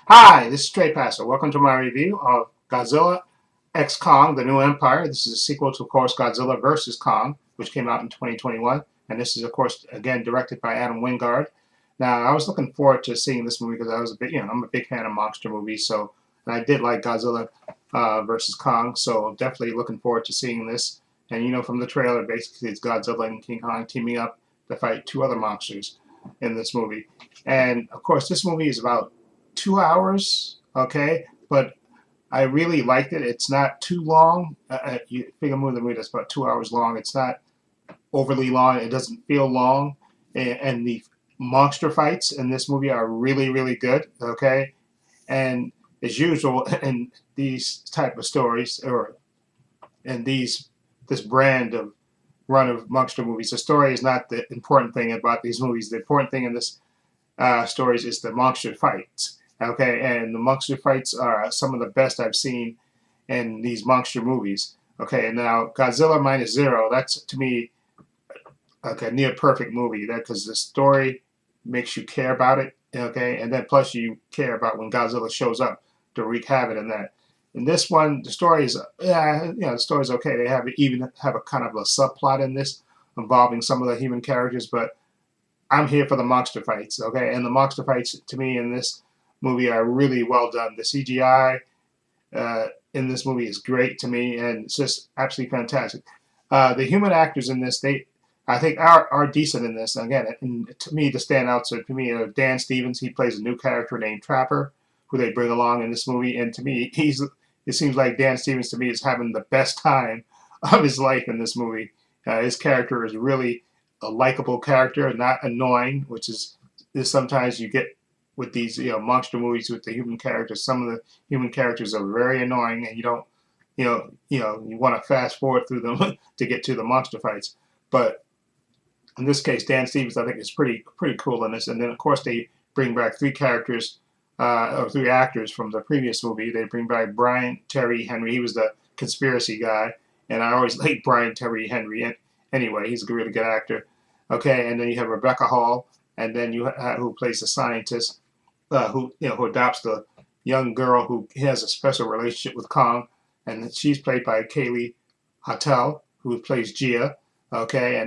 Hi, this is Trey Passer. Welcome to my review of Godzilla X Kong: The New Empire. This is a sequel to, of course, Godzilla vs. Kong, which came out in 2021. And this is, of course, again directed by Adam Wingard. Now, I was looking forward to seeing this movie because I was a big, I'm a big fan of monster movies. So, and I did like Godzilla versus Kong. So, definitely looking forward to seeing this. And from the trailer, basically, it's Godzilla and King Kong teaming up to fight two other monsters in this movie. And of course, this movie is about 2 hours, okay, but I really liked it. It's not too long. You figure a movie that's about 2 hours long. It's not overly long. It doesn't feel long, and the monster fights in this movie are really, really good. Okay, and as usual in these type of stories, or in this brand of run of monster movies, the story is not the important thing about these movies. The important thing in this stories is the monster fights. Okay, and the monster fights are some of the best I've seen in these monster movies. Okay, and now Godzilla Minus Zero, that's to me like a near perfect movie. That because the story makes you care about it. Okay, and then plus you care about when Godzilla shows up to wreak havoc in that. In this one, the story is the story's okay. They even have a kind of a subplot in this involving some of the human characters, but I'm here for the monster fights, okay? And the monster fights, to me, in this movie are really well done. The CGI in this movie is great to me, and it's just absolutely fantastic. The human actors in this, I think, are decent in this. Again, and to me, the standouts are, to me, Dan Stevens. He plays a new character named Trapper, who they bring along in this movie. And to me, it seems like Dan Stevens, to me, is having the best time of his life in this movie. His character is really a likable character, not annoying, which is sometimes you get with these monster movies with the human characters. Some of the human characters are very annoying, and you don't you want to fast forward through them to get to the monster fights. But in this case, Dan Stevens I think is pretty cool in this. And then of course they bring back three characters or three actors from the previous movie. They bring back Brian Terry Henry. He was the conspiracy guy, and I always liked Brian Terry Henry. And anyway, he's a really good actor. Okay, and then you have Rebecca Hall, and then you who plays the scientist, who adopts the young girl who has a special relationship with Kong, and she's played by Kaylee Hattel, who plays Gia. Okay,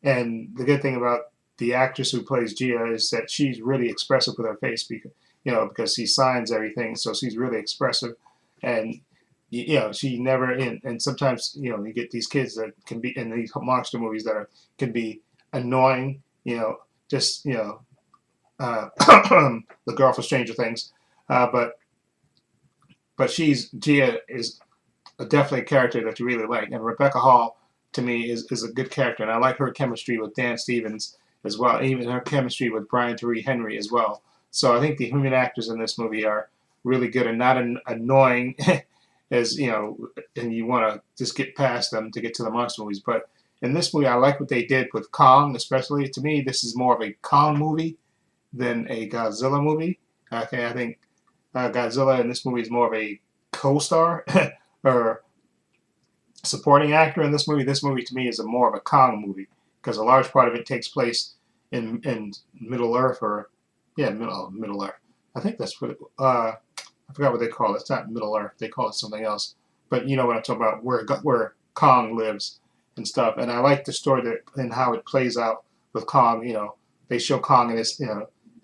and the good thing about the actress who plays Gia is that she's really expressive with her face because she signs everything, so she's really expressive, and she never and sometimes you get these kids that can be in these monster movies that can be annoying, just the girl from Stranger Things, but Gia is definitely a character that you really like, and Rebecca Hall to me is a good character, and I like her chemistry with Dan Stevens as well, even her chemistry with Brian Tyree Henry as well. So I think the human actors in this movie are really good and not annoying as and you want to just get past them to get to the monster movies. But in this movie, I like what they did with Kong, especially. To me, this is more of a Kong movie than a Godzilla movie. Okay, I think Godzilla in this movie is more of a co-star or supporting actor in this movie. This movie to me is more of a Kong movie because a large part of it takes place in Middle Earth, or Middle Earth. I think that's what I forgot what they call it. It's not Middle Earth. They call it something else. But you know what I'm talking about, where Kong lives and stuff. And I like the story and how it plays out with Kong. They show Kong in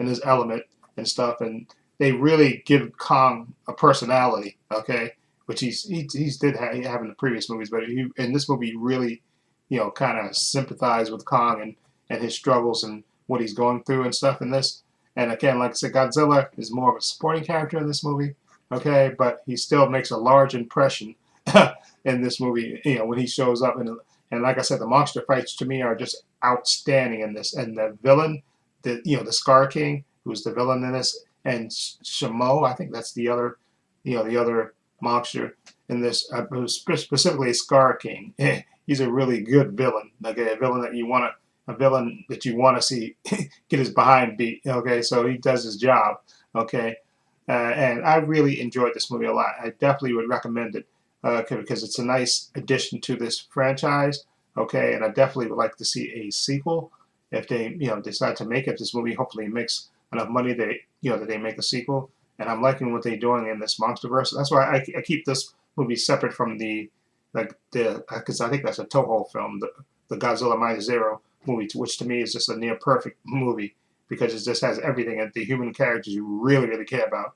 his element and stuff, and they really give Kong a personality. Okay, which he did have in the previous movies, but in this movie, really, kind of sympathize with Kong and his struggles and what he's going through and stuff in this. And again, like I said, Godzilla is more of a supporting character in this movie, okay, but he still makes a large impression in this movie, when he shows up. And like I said, the monster fights to me are just outstanding in this. And the villain, the Scar King, who's the villain in this, and Shamo, I think that's the other monster in this, specifically Scar King. He's a really good villain, okay, a villain that you want to see get his behind beat. Okay, so he does his job. Okay, and I really enjoyed this movie a lot. I definitely would recommend it because it's a nice addition to this franchise. Okay, and I definitely would like to see a sequel if they decide to make it. This movie hopefully makes enough money that that they make a sequel. and I'm liking what they're doing in this MonsterVerse. That's why I keep this movie separate from because I think that's a Toho film, the Godzilla Minus Zero movie, which to me is just a near perfect movie because it just has everything and the human characters you really care about,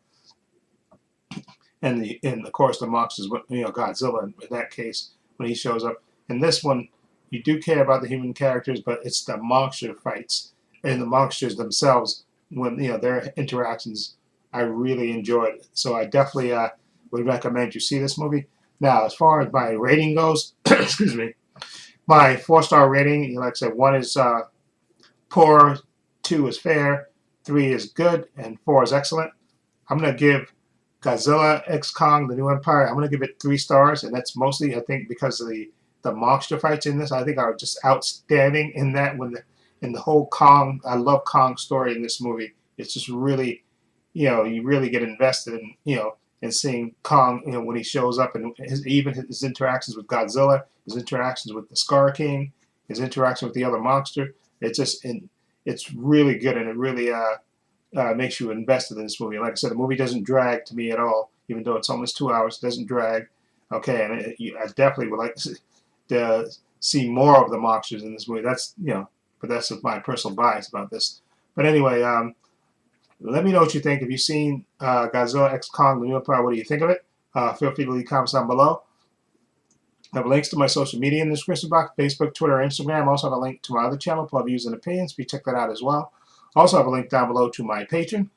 and of course the monsters, Godzilla in that case when he shows up. In this one, you do care about the human characters, but it's the monster fights and the monsters themselves when their interactions I really enjoyed. So I definitely would recommend you see this movie. Now, as far as my rating goes, excuse me, my 4-star rating, like I said, 1 is poor, 2 is fair, 3 is good, and 4 is excellent. I'm going to give Godzilla X Kong: The New Empire, I'm going to give it 3 stars, and that's mostly, I think, because of the monster fights in this. I think are just outstanding in that in the whole Kong. I love Kong's story in this movie. It's just really, you really get invested in seeing Kong, when he shows up, and even his interactions with Godzilla, his interactions with the Scar King, his interaction with the other monster. It's really good, and it really makes you invested in this movie. Like I said, the movie doesn't drag to me at all, even though it's almost 2 hours. It doesn't drag. Okay, and I definitely would like to see more of the monsters in this movie. That's but that's my personal bias about this. But anyway, let me know what you think. If you've seen Godzilla X Kong: The New Empire, what do you think of it? Feel free to leave comments down below. I have links to my social media in the description box: Facebook, Twitter, Instagram. I also have a link to my other channel, Club Views and Opinions. Please check that out as well. Also have a link down below to my Patreon.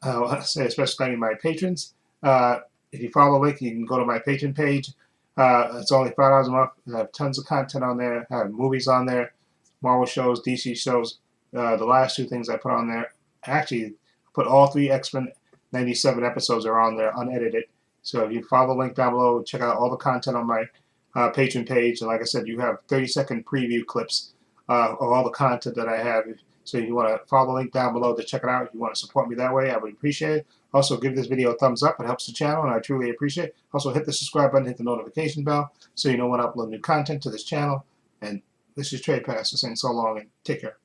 I want to say especially thank you to my patrons. If you follow the link, you can go to my Patreon page. It's only $5 a month. I have tons of content on there. I have movies on there, Marvel shows, DC shows. The last 2 things I put on there, actually, put all 3 X-Men 97 episodes are on there, unedited. So if you follow the link down below, check out all the content on my Patreon page. And like I said, you have 30-second preview clips of all the content that I have. So if you want to follow the link down below to check it out, if you want to support me that way, I would appreciate it. Also, give this video a thumbs up. It helps the channel, and I truly appreciate it. Also, hit the subscribe button, hit the notification bell, so you know when I upload new content to this channel. And this is Trade Pastor saying so long, and take care.